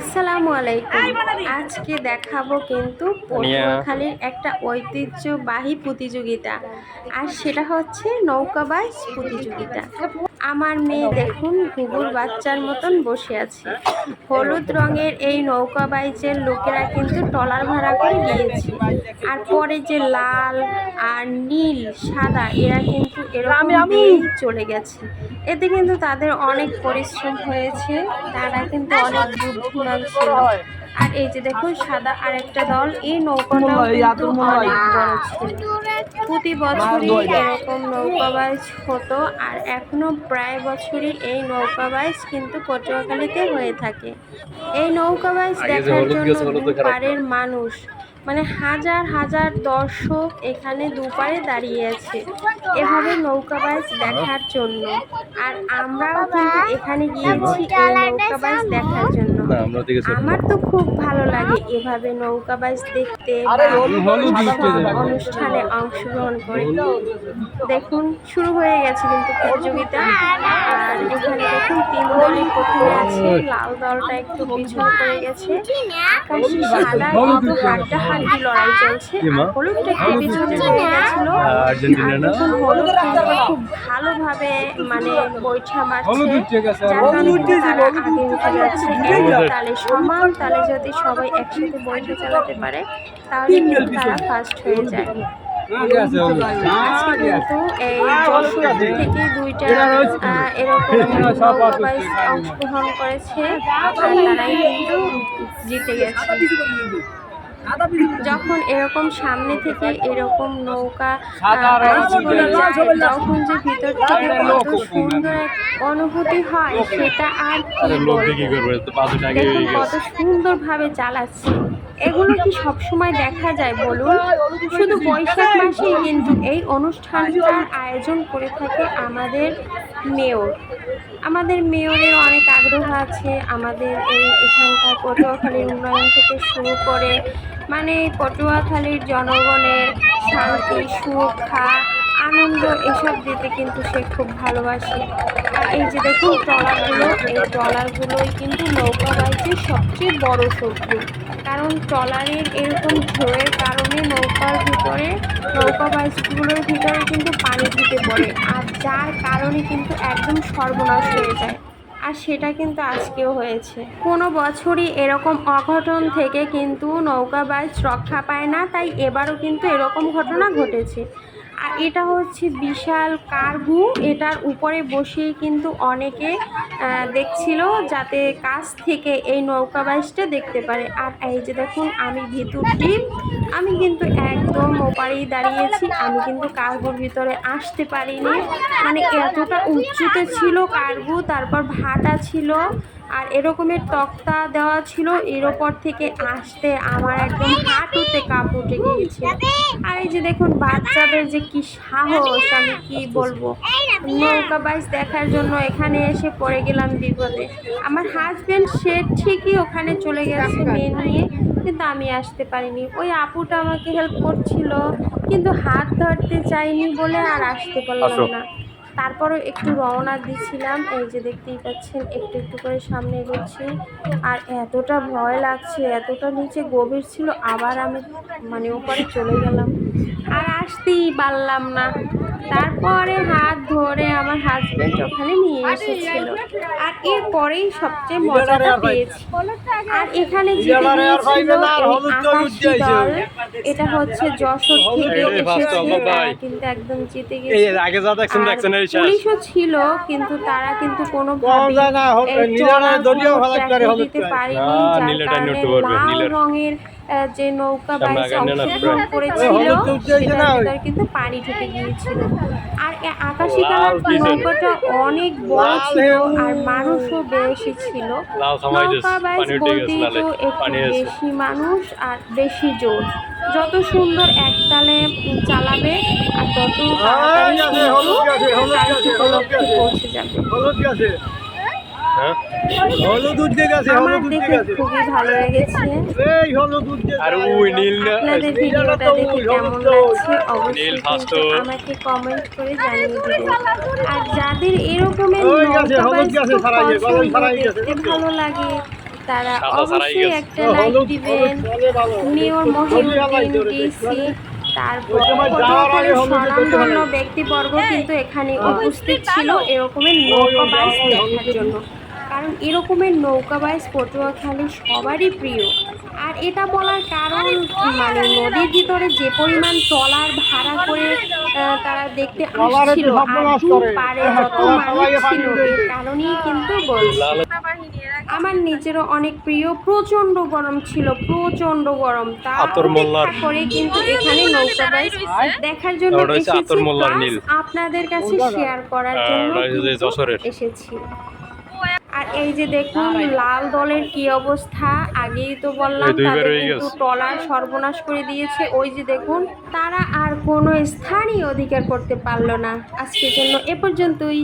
আসসালামু আলাইকুম। আজকে দেখাবো কিন্তু পটুয়াখালীর একটা ঐতিহ্যবাহী প্রতিযোগিতা, আর সেটা হচ্ছে নৌকাবাইজ প্রতিযোগিতা। আমার মেয়ে দেখুন ঘুঘুর বাচ্চার মতন বসে আছে। হলুদ রঙের এই নৌকাবাইজের লোকেরা কিন্তু ট্রলার ভাড়া করে গিয়েছে, আর পরে যে লাল আর নীল সাদা এরা কিন্তু এরকম দিয়েই চলে গেছে। এতে কিন্তু তাদের অনেক পরিশ্রম হয়েছে, তারা কিন্তু অনেক বুদ্ধিমান ছিল। আর এই যে দেখুন সাদা আরেকটা দল, এই নৌকাটাও কিন্তু অনেক বড় ছিল। প্রতি বছরই এরকম নৌকাবাইজ হতো, আর এখনো প্রায় বছরই এই নৌকাবাইজ কিন্তু পটুয়াখালীতে হয়ে থাকে। এই নৌকাবাইজ দেখার জন্য দুপারের মানুষ মানে হাজার হাজার দর্শক এখানে দুপারে দাঁড়িয়ে আছে এভাবে নৌকাবাইজ দেখার জন্য। আর আমরাও কিন্তু এখানে গিয়েছি এই নৌকাবাইজ দেখার জন্য। আমার তো খুব ভালো লাগে এভাবে নৌকাবাইজ দেখতে, অনুষ্ঠানে অংশগ্রহণ করে। দেখুন শুরু হয়ে গেছে কিন্তু প্রতিযোগিতা। আর এখানে দেখুন তিন দলই প্রথমে আছে, লাল দলটা একটু পিছনে পড়ে গেছে। আকাশি সাদা কিন্তু হাড্ডাহাড্ডি লড়াই চলছে, আর হলুদটা একটু পিছনে পড়ে গেছিল। দেখুন হলুদ কিন্তু খুব ভালোভাবে মানে বৈঠা মারছে, যার কারণে তারা আগে উঠে যাচ্ছে। তালে সমান তালে যদি সবাই একসাথে বৈঠা চালাতে পারে তাহলে কিন্তু তারা ফার্স্ট হয়ে যায়। আজকে কিন্তু এই যশোর থেকে দুইটা এরকম নৌকাবাইজ অংশগ্রহণ করেছে, আর তারাই কিন্তু জিতে গেছে। যখন এরকম সামনে থেকে এরকম নৌকা বাইচগুলো যায়, তখন যে ভিতর থেকে কত সুন্দর এক অনুভূতি হয় সেটা আর কি বলবো। দেখুন কত সুন্দরভাবে চালাচ্ছে। এগুলো কি সবসময় দেখা যায় বলুন? শুধু বৈশাখ মাসেই কিন্তু এই অনুষ্ঠানটার আয়োজন করে থাকে আমাদের মেয়রের অনেক আগ্রহ আছে। আমাদের এখানকার পটুয়াখালীর উন্নয়ন থেকে শুরু করে মানে পটুয়াখালীর জনগণের শান্তি, সুরক্ষা, আনন্দ এসব দিতে কিন্তু সে খুব ভালোবাসে। আর এই যে দেখুন ট্রলারগুলো, এই ট্রলারগুলোই কিন্তু নৌকাবাইজের সবচেয়ে বড় শত্রু। কারণ ট্রলারের এরকম ঢেউয়ের কারণে নৌকাবাইজগুলোর ভিতরে কিন্তু পানি ঢুকে পড়ে, আর যার কারণে কিন্তু একদম সর্বনাশ হয়ে যায়। আর সেটা কিন্তু আজকেও হয়েছে। কোনো বছরই এরকম অঘটন থেকে কিন্তু নৌকাবাইজ রক্ষা পায় না, তাই এবারও কিন্তু এরকম ঘটনা ঘটেছে। আর এটা হচ্ছে বিশাল কার্গো, এটার উপরে বসেই কিন্তু অনেকে দেখছিল যাতে কাছ থেকে এই নৌকাবাইজটা দেখতে পারে। আর এই যে দেখুন আমি ভিতরটি আমি কিন্তু একদম ওপারেই দাঁড়িয়েছি, আমি কিন্তু কার্গোর ভিতরে আসতে পারিনি। মানে এতটা উঁচুতে ছিল কার্গো, তারপর ভাটা ছিল আর এরকমের তক্তা দেওয়া ছিল, এর ওপর থেকে আসতে আমার একদম হাঁটুতে কাঁপ উঠে গিয়েছে। আর এই যে দেখুন বাচ্চাদের যে কি সাহস, আমি কি বলবো। নৌকাবাইজ দেখার জন্য এখানে এসে পড়ে গেলাম বিপদে। আমার হাজবেন্ড সে ঠিকই ওখানে চলে গেছে মেয়ে নিয়ে, কিন্তু আমি আসতে পারিনি। ওই আপুটা আমাকে হেল্প করছিল, কিন্তু হাত ধরতে চাইনি বলে আর আসতে পারলাম না। তারপরও একটু রওনা দিছিলাম, এই যে দেখতেই পাচ্ছেন একটু একটু করে সামনে এগোচ্ছি। আর এতটা ভয় লাগছে, এতটা নিচে গভীর ছিল, আবার আমি মানে উপরে চলে গেলাম, আর আসতেই পারলাম না। তারপরে হাত ধরে আমার হাজবেন্ড ওখানে নিয়ে এসেছিল, আর এরপরেই সবচেয়ে মজাটা পেয়েছি। আর এখানে জিতে গিয়েছিল আকাশী দল, এটা হচ্ছে যশোর থেকে এসেছে, কিন্তু একদম জিতে গেছে। পুলিশও ছিল, কিন্তু তারা কিন্তু কোনোভাবেই দিতে পারেনি, যার কারণে লাল রঙের যে নৌকাবাইজ অংশগ্রহণ করেছিল সেটার ভিতরে কিন্তু পানি ঢুকে গিয়েছিল। আর আকাশী কালার নৌকাটা অনেক বড় ছিল, আর মানুষও বেশি ছিল। নৌকাবাইজ বলতেই তো একটু বেশি মানুষ আর বেশি জোর। যত সুন্দর একতালে চালাবে আর তত তাড়াতাড়ি উপলক্ষে পৌঁছে যাবে। আমার দেখে খুবই ভালো লেগেছে। আপনাদের ভিডিওটা দেখে কেমন লাগছে অবশ্যই কিন্তু আমাকে কমেন্ট করে জানিয়ে দিবেন। আর যাদের এরকমের নৌকাবাইজ খুব পছন্দ, দেখতে ভালো লাগে, তারা অবশ্যই একটা লাইক দিবেন। মেয়র মহিউদ্দিন ডিসি, তারপর পটুয়াখালীর স্বনামধন্য ব্যক্তিবর্গ কিন্তু এখানে উপস্থিত ছিল এরকমের নৌকাবাজ দেখার জন্য। কারণ এরকমের নৌকাবাজ পটুয়াখালী সবারই প্রিয়। আর এটা বলার কারণ মানে নদীর ভিতরে যে পরিমাণ ট্রলার ভাড়া করে তারা দেখতে আসছিল আর দূর পারে যত মানুষ ছিল এর কারণেই কিন্তু বলছি। আমার নিজেরও অনেক প্রিয়। প্রচন্ড গরম ছিল, প্রচন্ড গরম, তা করে কিন্তু এখানে নৌকাবাজ দেখার জন্য এসেছি, আপনাদের কাছে শেয়ার করার জন্য এসেছি। আর এই যে দেখুন লাল দলের কি অবস্থা, আগেই তো বললাম তাদের কিন্তু ট্রলার সর্বনাশ করে দিয়েছে। ওই যে দেখুন, তারা আর কোনো স্থানই অধিকার করতে পারলো না। আজকের জন্য এ পর্যন্তই।